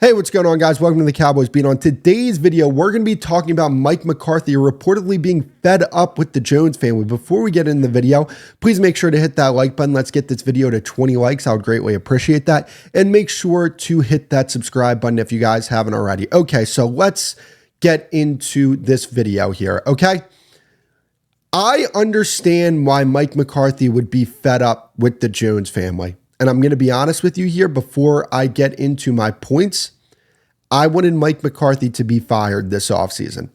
Hey, what's going on, guys? Welcome to the Cowboys Beat. On today's video, we're going to be talking about Mike McCarthy reportedly being fed up with the Jones family. Before we get into the video, please make sure to hit that like button. Let's get this video to 20 likes. I would greatly appreciate that. And make sure to hit that subscribe button if you guys haven't already. Okay, so let's get into this video here, okay? I understand why Mike McCarthy would be fed up with the Jones family. And I'm going to be honest with you here before I get into my points. I wanted Mike McCarthy to be fired this offseason.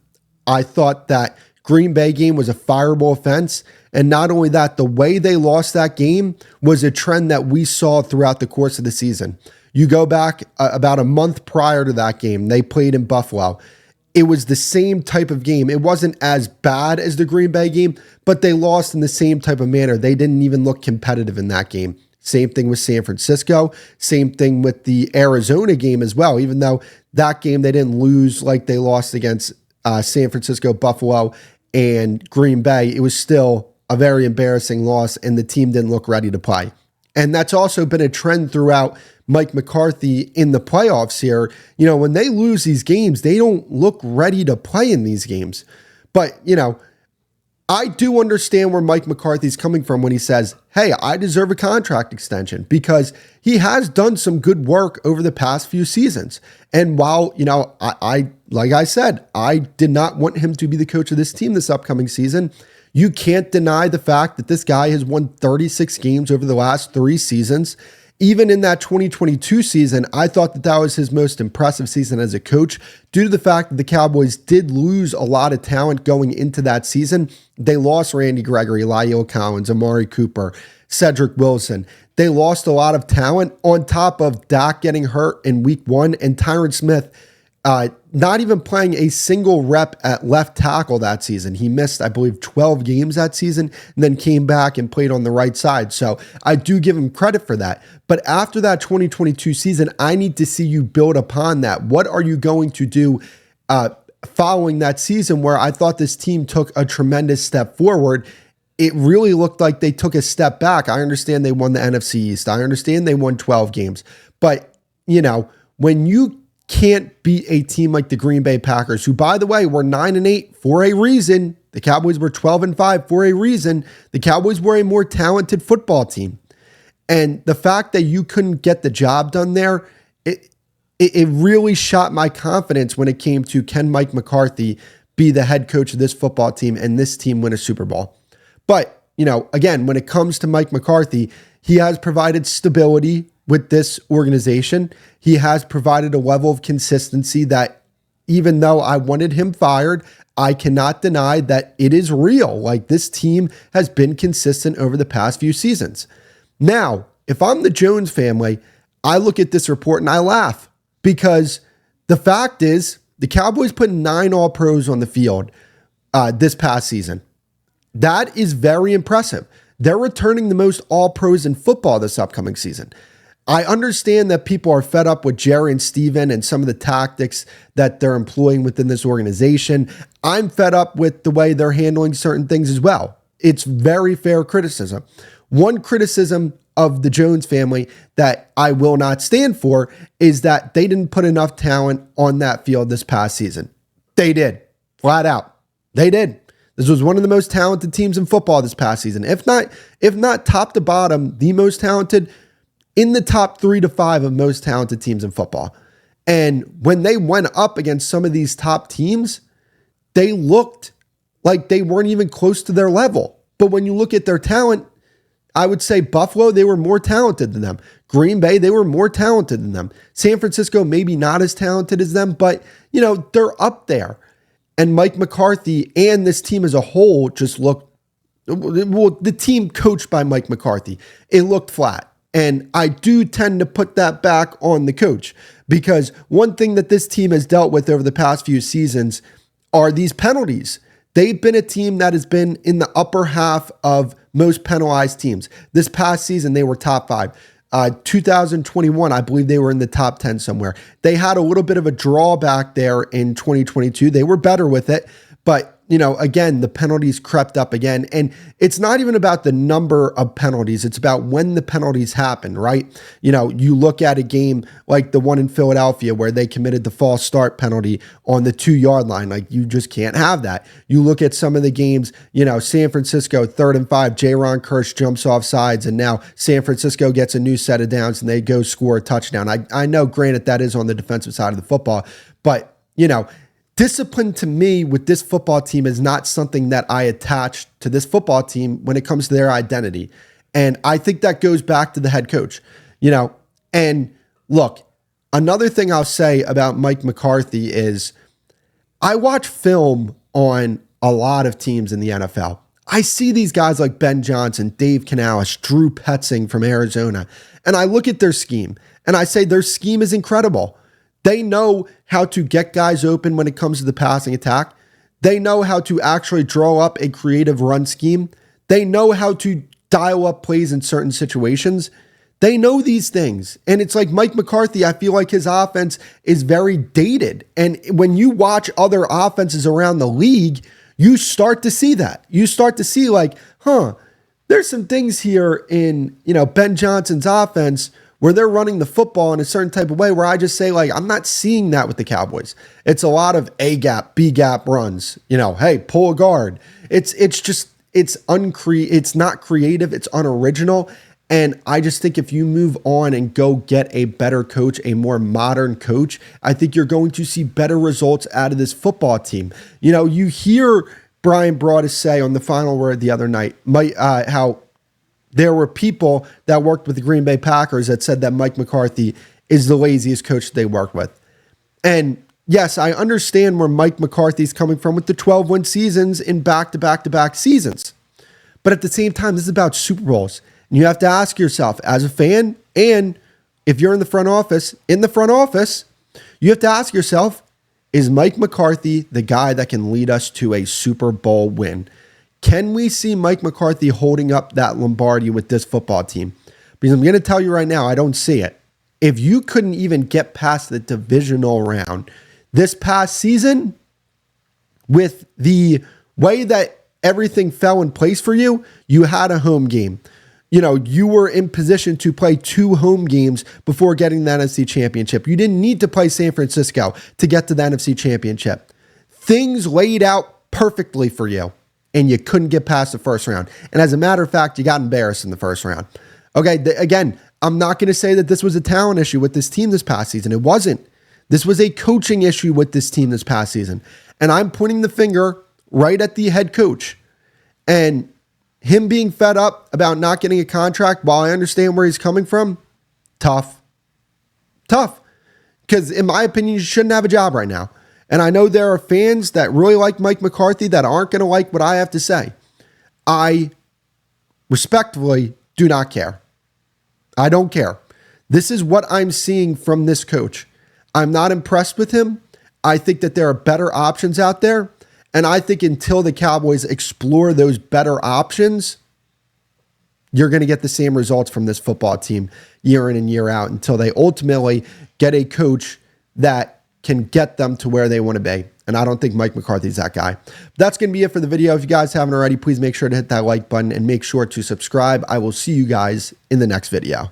I thought that Green Bay game was a fireable offense. And not only that, the way they lost that game was a trend that we saw throughout the course of the season. You go back about a month prior to that game, they played in Buffalo. It was the same type of game. It wasn't as bad as the Green Bay game, but they lost in the same type of manner. They didn't even look competitive in that game. Same thing with San Francisco. Same thing with the Arizona game as well. Even though that game they didn't lose like they lost against San Francisco, Buffalo, and Green Bay, it was still a very embarrassing loss, and the team didn't look ready to play. And that's also been a trend throughout Mike McCarthy in the playoffs here. You know, when they lose these games, they don't look ready to play in these games. But, you know, I do understand where Mike McCarthy's coming from when he says, hey, I deserve a contract extension, because he has done some good work over the past few seasons. And while, you know, I like I said, I did not want him to be the coach of this team this upcoming season. You can't deny the fact that this guy has won 36 games over the last 3 seasons. Even in that 2022 season, I thought that that was his most impressive season as a coach due to the fact that the Cowboys did lose a lot of talent going into that season. They lost Randy Gregory, La'el Collins, Amari Cooper, Cedric Wilson. They lost a lot of talent on top of Dak getting hurt in week 1 and Tyron Smith not even playing a single rep at left tackle that season. He missed, I believe, 12 games that season and then came back and played on the right side. So I do give him credit for that. But after that 2022 season, I need to see you build upon that. What are you going to do following that season where I thought this team took a tremendous step forward? It really looked like they took a step back. I understand they won the NFC East. I understand they won 12 games. But, you know, when you can't beat a team like the Green Bay Packers, who, by the way, were 9-8 for a reason. The Cowboys were 12-5 for a reason. The Cowboys were a more talented football team. And the fact that you couldn't get the job done there, it really shot my confidence when it came to, can Mike McCarthy be the head coach of this football team and this team win a Super Bowl? But, you know, again, when it comes to Mike McCarthy, he has provided stability with this organization. He has provided a level of consistency that, even though I wanted him fired, I cannot deny that it is real. Like, this team has been consistent over the past few seasons. Now, if I'm the Jones family, I look at this report and I laugh, because the fact is the Cowboys put 9 All-Pros on the field this past season. That is very impressive. They're returning the most All-Pros in football this upcoming season. I understand that people are fed up with Jerry and Steven and some of the tactics that they're employing within this organization. I'm fed up with the way they're handling certain things as well. It's very fair criticism. One criticism of the Jones family that I will not stand for is that they didn't put enough talent on that field this past season. They did, flat out. They did. This was one of the most talented teams in football this past season. If not top to bottom, the most talented, in the top 3 to 5 of most talented teams in football. And when they went up against some of these top teams, they looked like they weren't even close to their level. But when you look at their talent, I would say Buffalo, they were more talented than them. Green Bay, they were more talented than them. San Francisco, maybe not as talented as them, but, you know, they're up there. And Mike McCarthy and this team as a whole just looked, well, the team coached by Mike McCarthy, it looked flat. And I do tend to put that back on the coach, because one thing that this team has dealt with over the past few seasons are these penalties. They've been a team that has been in the upper half of most penalized teams. This past season, they were top 5. 2021, I believe they were in the top 10 somewhere. They had a little bit of a drawback there in 2022. They were better with it, but again, the penalties crept up again. And it's not even about the number of penalties. It's about when the penalties happen, right? You look at a game like the one in Philadelphia where they committed the false start penalty on the 2-yard line. Like, you just can't have that. You look at some of the games, San Francisco, 3rd and 5, Jaron Kearse jumps off sides, and now San Francisco gets a new set of downs and they go score a touchdown. I know, granted, that is on the defensive side of the football, but, discipline to me with this football team is not something that I attach to this football team when it comes to their identity. And I think that goes back to the head coach, and look, another thing I'll say about Mike McCarthy is I watch film on a lot of teams in the NFL. I see these guys like Ben Johnson, Dave Canales, Drew Petzing from Arizona, and I look at their scheme and I say their scheme is incredible. They know how to get guys open when it comes to the passing attack. They know how to actually draw up a creative run scheme. They know how to dial up plays in certain situations. They know these things. And it's like Mike McCarthy, I feel like his offense is very dated. And when you watch other offenses around the league, you start to see that. You start to see like, there's some things here in, Ben Johnson's offense where they're running the football in a certain type of way where I just say, like, I'm not seeing that with the Cowboys. It's a lot of A gap, B gap runs. Hey, pull a guard. It's not creative. It's unoriginal. And I just think if you move on and go get a better coach, a more modern coach, I think you're going to see better results out of this football team. You hear Brian Broaddus say on the Final Word the other night, how there were people that worked with the Green Bay Packers that said that Mike McCarthy is the laziest coach they worked with. And yes, I understand where Mike McCarthy's coming from with the 12-win seasons in back-to-back-to-back seasons. But at the same time, this is about Super Bowls. And you have to ask yourself as a fan, and if you're in the front office, you have to ask yourself, is Mike McCarthy the guy that can lead us to a Super Bowl win? Can we see Mike McCarthy holding up that Lombardi with this football team? Because I'm going to tell you right now, I don't see it. If you couldn't even get past the divisional round this past season with the way that everything fell in place for you, you had a home game. You were in position to play 2 home games before getting the NFC Championship. You didn't need to play San Francisco to get to the NFC Championship. Things laid out perfectly for you, and you couldn't get past the first round. And as a matter of fact, you got embarrassed in the first round. Okay, again, I'm not going to say that this was a talent issue with this team this past season. It wasn't. This was a coaching issue with this team this past season. And I'm pointing the finger right at the head coach. And him being fed up about not getting a contract, while I understand where he's coming from, tough. Because in my opinion, you shouldn't have a job right now. And I know there are fans that really like Mike McCarthy that aren't going to like what I have to say. I respectfully do not care. I don't care. This is what I'm seeing from this coach. I'm not impressed with him. I think that there are better options out there. And I think until the Cowboys explore those better options, you're going to get the same results from this football team year in and year out until they ultimately get a coach that can get them to where they want to be. And I don't think Mike McCarthy's that guy. That's going to be it for the video. If you guys haven't already, please make sure to hit that like button and make sure to subscribe. I will see you guys in the next video.